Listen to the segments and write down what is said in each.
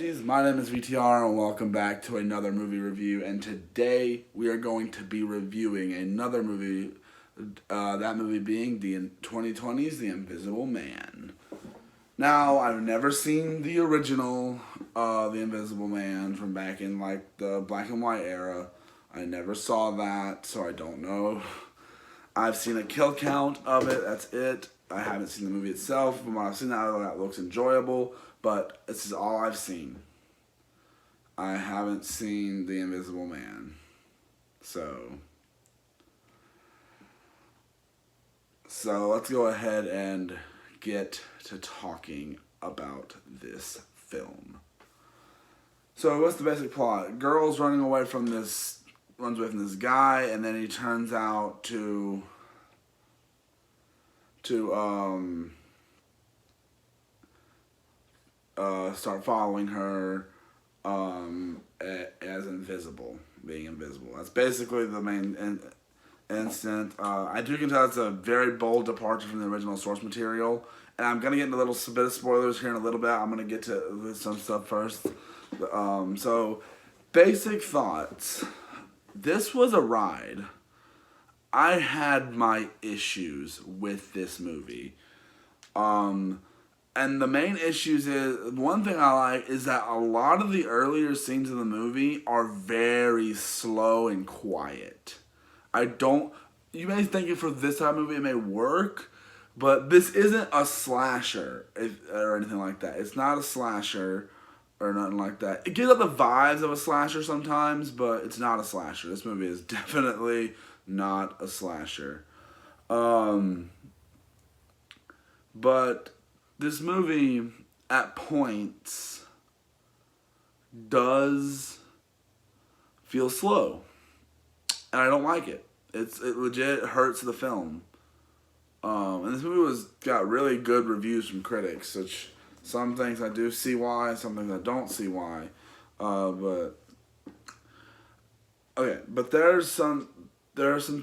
ladies, my name is VTR and welcome back to another movie review, and today we are going to be reviewing another movie, that movie being the 2020's The Invisible Man. Now, I've never seen the original The Invisible Man from back in like the black and white era. I never saw that, so I don't know. I've seen a kill count of it, that's it. I haven't seen the movie itself. From what I've seen, that looks enjoyable, but this is all I've seen. I haven't seen The Invisible Man. So let's go ahead and get to talking about this film. So what's the basic plot? Girl's running away from this guy, and then he turns out to start following her as being invisible. That's basically the main instant. I can tell it's a very bold departure from the original source material, and I'm going to get into a little bit of spoilers here in a little bit. I'm going to get to some stuff first. So, basic thoughts. This was a ride. I had my issues with this movie. And the main issues is, one thing I like is that a lot of the earlier scenes of the movie are very slow and quiet. You may think for this type of movie it may work, but this isn't a slasher or anything like that. It's not a slasher or nothing like that. It gives up the vibes of a slasher sometimes, but it's not a slasher. This movie is definitely not a slasher. But this movie, at points, does feel slow. And I don't like it. It legit hurts the film. And this movie got really good reviews from critics, which some things I do see why, some things I don't see why. But there are some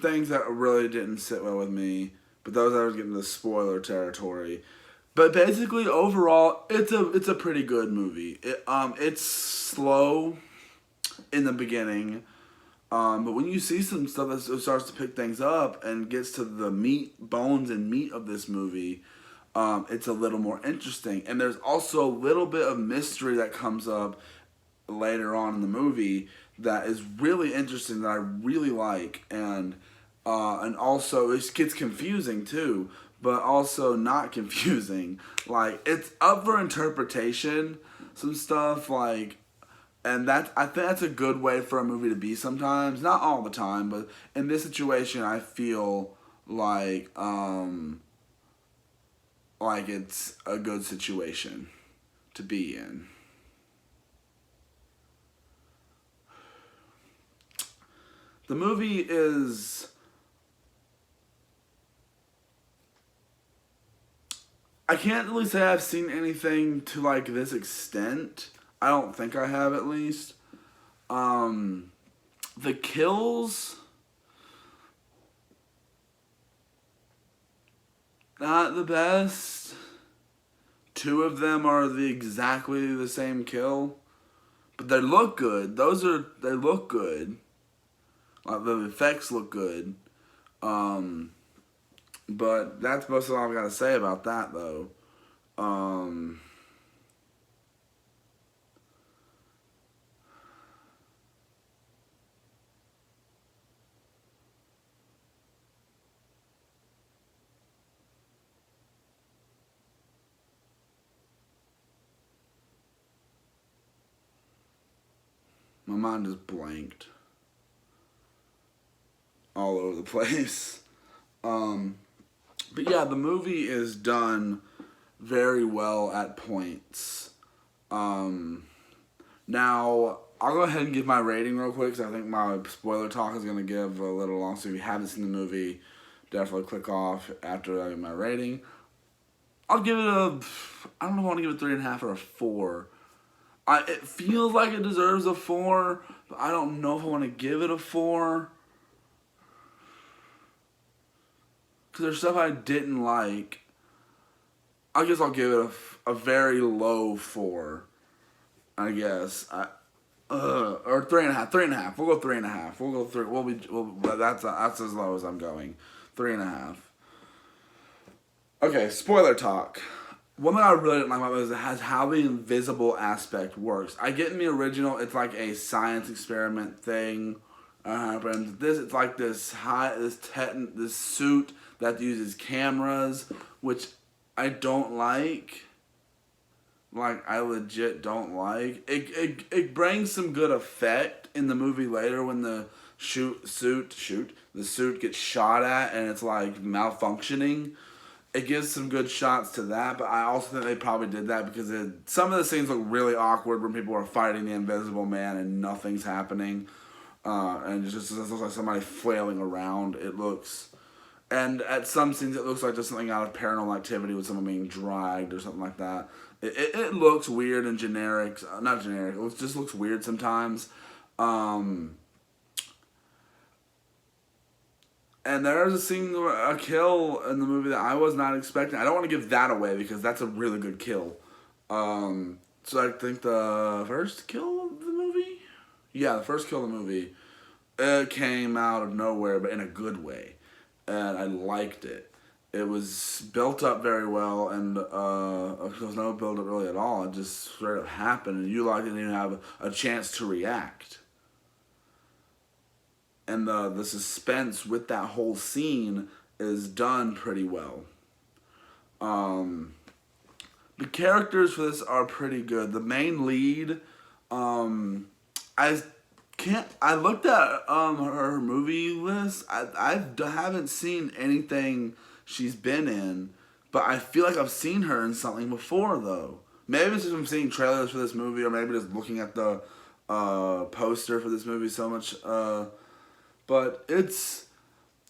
things that really didn't sit well with me, but those I was getting to spoiler territory. But basically, overall, it's a pretty good movie. It's slow in the beginning, but when you see some stuff that starts to pick things up and gets to the bones and meat of this movie, it's a little more interesting. And there's also a little bit of mystery that comes up later on in the movie that is really interesting, that I really like, and also it gets confusing too. But also not confusing. Like, it's up for interpretation, some stuff, like, and I think that's a good way for a movie to be sometimes. Not all the time, but in this situation, I feel like it's a good situation to be in. The movie is... I can't really say I've seen anything to like this extent. I don't think I have, at least. The kills, not the best. Two of them are exactly the same kill, but they look good. They look good. Like, the effects look good. But that's most of all I've got to say about that, though. My mind is blanked all over the place. But yeah, the movie is done very well at points. Now, I'll go ahead and give my rating real quick, because I think my spoiler talk is going to give a little long. So if you haven't seen the movie, definitely click off after I give my rating. I'll give it I don't know if I want to give it 3.5 or a 4. It feels like it deserves a 4, but I don't know if I want to give it a 4. Because there's stuff I didn't like. I guess I'll give it a very low 4. I guess. Or 3.5. 3.5. We'll go 3.5. We'll go 3. That's as low as I'm going. 3.5. Okay, spoiler talk. One thing I really didn't like about it is it has how the invisible aspect works. I get in the original, it's like a science experiment thing. But this, it's like this suit that uses cameras, which I don't like. Like, I legit don't like. It brings some good effect in the movie later when the the suit gets shot at and it's like malfunctioning. It gives some good shots to that, but I also think they probably did that because some of the scenes look really awkward when people are fighting the Invisible Man and nothing's happening. And it just looks like somebody flailing around. And at some scenes it looks like just something out of Paranormal Activity with someone being dragged or something like that. It looks weird and generic. Not generic. It just looks weird sometimes. And there's a kill in the movie that I was not expecting. I don't want to give that away because that's a really good kill. So I think the first kill of the movie? Yeah, the first kill of the movie. It came out of nowhere, but in a good way. And I liked it. It was built up very well, and there was no build up really at all. It just straight up happened, and you didn't even have a chance to react. And the suspense with that whole scene is done pretty well. The characters for this are pretty good. The main lead, I looked at her movie list. I haven't seen anything she's been in, but I feel like I've seen her in something before though. Maybe it's just I'm seeing trailers for this movie, or maybe just looking at the poster for this movie so much. But it's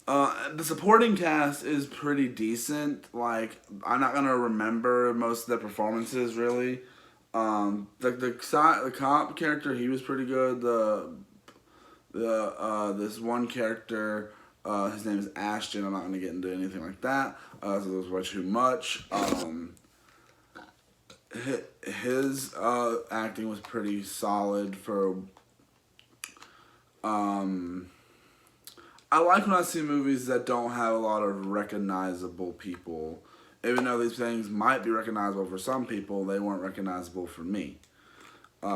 the supporting cast is pretty decent. Like, I'm not gonna remember most of the performances really. The cop character, he was pretty good. This one character, his name is Ashton. I'm not gonna get into anything like that. So there's way too much. His acting was pretty solid for. I like when I see movies that don't have a lot of recognizable people. Even though these things might be recognizable for some people, they weren't recognizable for me. Which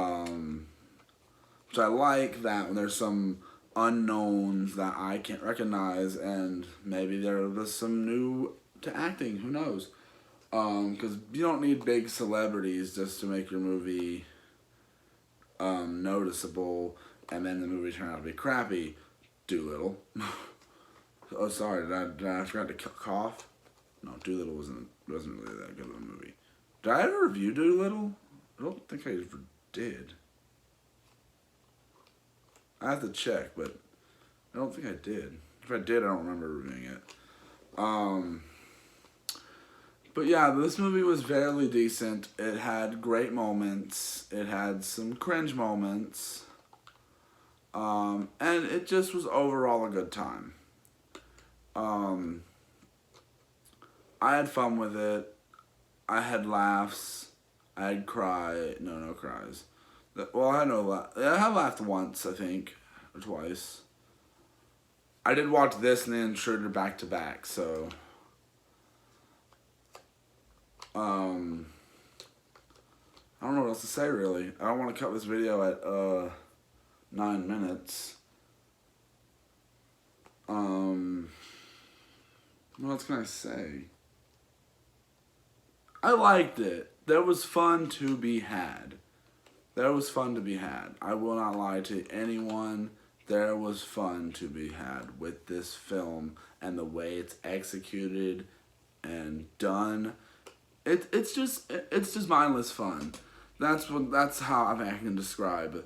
I like that when there's some unknowns that I can't recognize, and maybe there's some new to acting. Who knows? Because you don't need big celebrities just to make your movie noticeable, and then the movie turn out to be crappy. Doolittle. Oh, sorry. Did I forgot to cough? No, Doolittle wasn't really that good of a movie. Did I ever review Doolittle? I don't think I ever did. I have to check, but I don't think I did. If I did, I don't remember reviewing it. But yeah, this movie was fairly decent. It had great moments. It had some cringe moments. And it just was overall a good time. I had fun with it. I had laughs. I had no cries. Well, I had no laugh. I have laughed once, I think, or twice. I did watch this and The Intruder back to back, so. I don't know what else to say, really. I don't want to cut this video at, 9 minutes. What else can I say? I liked it. There was fun to be had. There was fun to be had. I will not lie to anyone. There was fun to be had with this film and the way it's executed and done. It's just mindless fun. That's how I think I can describe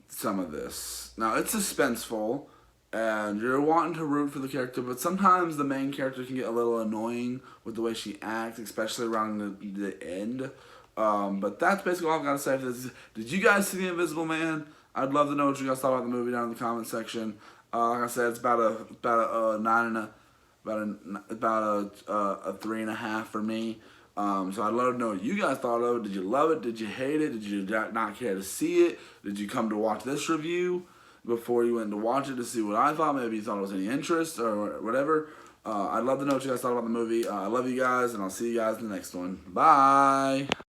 some of this. Now, it's suspenseful, and you're wanting to root for the character, but sometimes the main character can get a little annoying with the way she acts, especially around the end. But that's basically all I've got to say for this. Did you guys see The Invisible Man? I'd love to know what you guys thought about the movie down in the comment section. Like I said, it's about a 3.5 for me. So I'd love to know what you guys thought of it. Did you love it? Did you hate it? Did you not care to see it? Did you come to watch this review before you went to watch it to see what I thought? Maybe you thought it was any interest or whatever. I'd love to know what you guys thought about the movie. I love you guys, and I'll see you guys in the next one. Bye!